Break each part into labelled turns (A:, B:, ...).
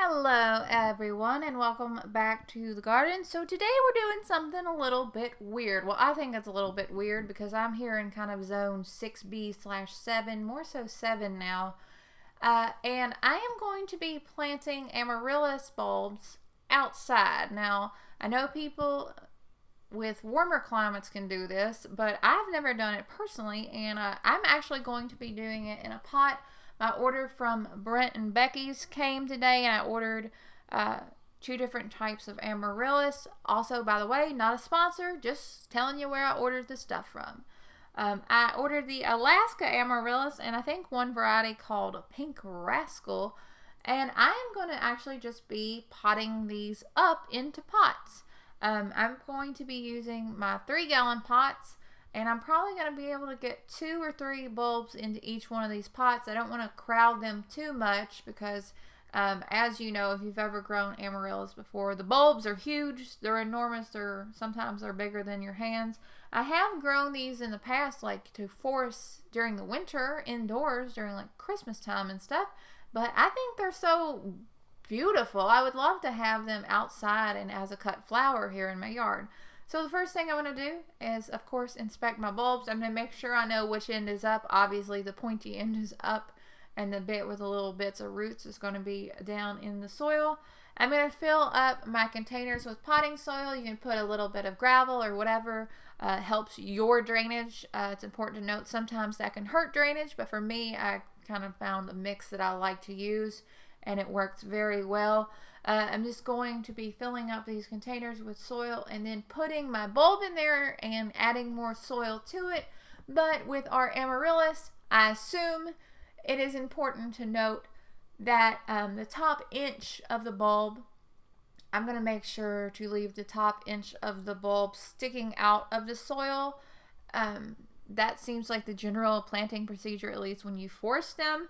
A: Hello everyone and welcome back to the garden. So today we're doing something a little bit weird. Well, I think it's a little bit weird because I'm here in kind of zone 6B/7, more so 7 now. And I am going to be planting Amaryllis bulbs outside. Now, I know people with warmer climates can do this, but I've never done it personally, and I'm actually going to be doing it in a pot. My order from Brent and Becky's came today, and I ordered 2 different types of Amaryllis. Also, by the way, not a sponsor, just telling you where I ordered the stuff from. I ordered the Alaska Amaryllis and I think one variety called Pink Rascal, and I am going to actually just be potting these up into pots. I'm going to be using my 3-gallon pots, and I'm probably going to be able to get 2 or 3 bulbs into each one of these pots. I don't want to crowd them too much because, as you know, if you've ever grown Amaryllis before, the bulbs are huge. They're enormous. Sometimes they're bigger than your hands. I have grown these in the past, like to force during the winter indoors during like Christmas time and stuff, but I think they're so beautiful. I would love to have them outside and as a cut flower here in my yard. So the first thing I want to do is, of course, inspect my bulbs. I'm going to make sure I know which end is up. Obviously, the pointy end is up, and the bit with the little bits of roots is going to be down in the soil. I'm going to fill up my containers with potting soil. You can put a little bit of gravel or whatever helps your drainage. It's important to note sometimes that can hurt drainage, but for me, I kind of found a mix that I like to use, and it works very well. I'm just going to be filling up these containers with soil and then putting my bulb in there and adding more soil to it. But with our Amaryllis, I assume it is important to note that the top inch of the bulb, I'm going to make sure to leave the top inch of the bulb sticking out of the soil. That seems like the general planting procedure, at least when you force them.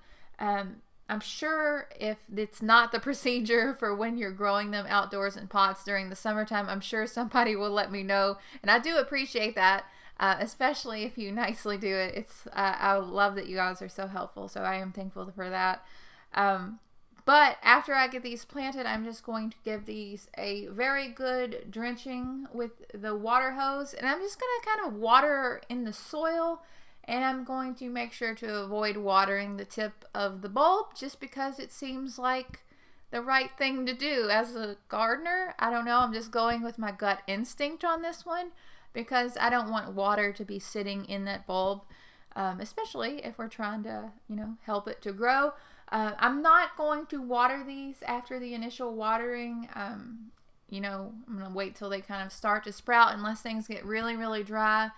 A: I'm sure if it's not the procedure for when you're growing them outdoors in pots during the summertime, I'm sure somebody will let me know. And I do appreciate that, especially if you nicely do it. I love that you guys are so helpful, so I am thankful for that. But after I get these planted, I'm just going to give these a very good drenching with the water hose. And I'm just going to kind of water in the soil. And I'm going to make sure to avoid watering the tip of the bulb just because it seems like the right thing to do. As a gardener, I don't know, I'm just going with my gut instinct on this one because I don't want water to be sitting in that bulb, especially if we're trying to, help it to grow. I'm not going to water these after the initial watering. I'm going to wait till they kind of start to sprout unless things get really, really dry.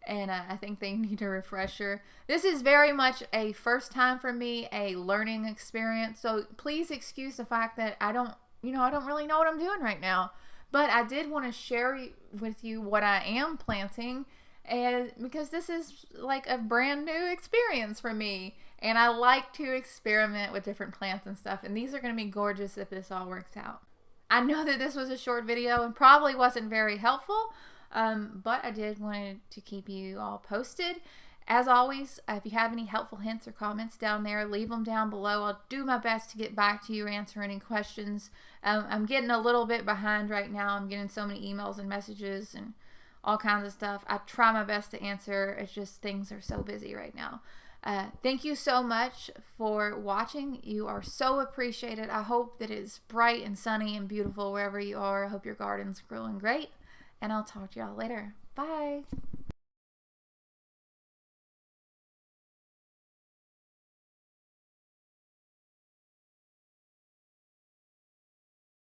A: And I think they need a refresher. This is very much a first time for me, a learning experience. So please excuse the fact that I don't really know what I'm doing right now. But I did want to share with you what I am planting, and because this is like a brand new experience for me. And I like to experiment with different plants and stuff. And these are going to be gorgeous if this all works out. I know that this was a short video and probably wasn't very helpful. But I did want to keep you all posted. As always, if you have any helpful hints or comments down there, leave them down below. I'll do my best to get back to you, answer any questions. I'm getting a little bit behind right now. I'm getting so many emails and messages and all kinds of stuff. I try my best to answer. It's just things are so busy right now. Thank you so much for watching. You are so appreciated. I hope that it's bright and sunny and beautiful wherever you are. I hope your garden's growing great. And I'll talk to y'all later. Bye.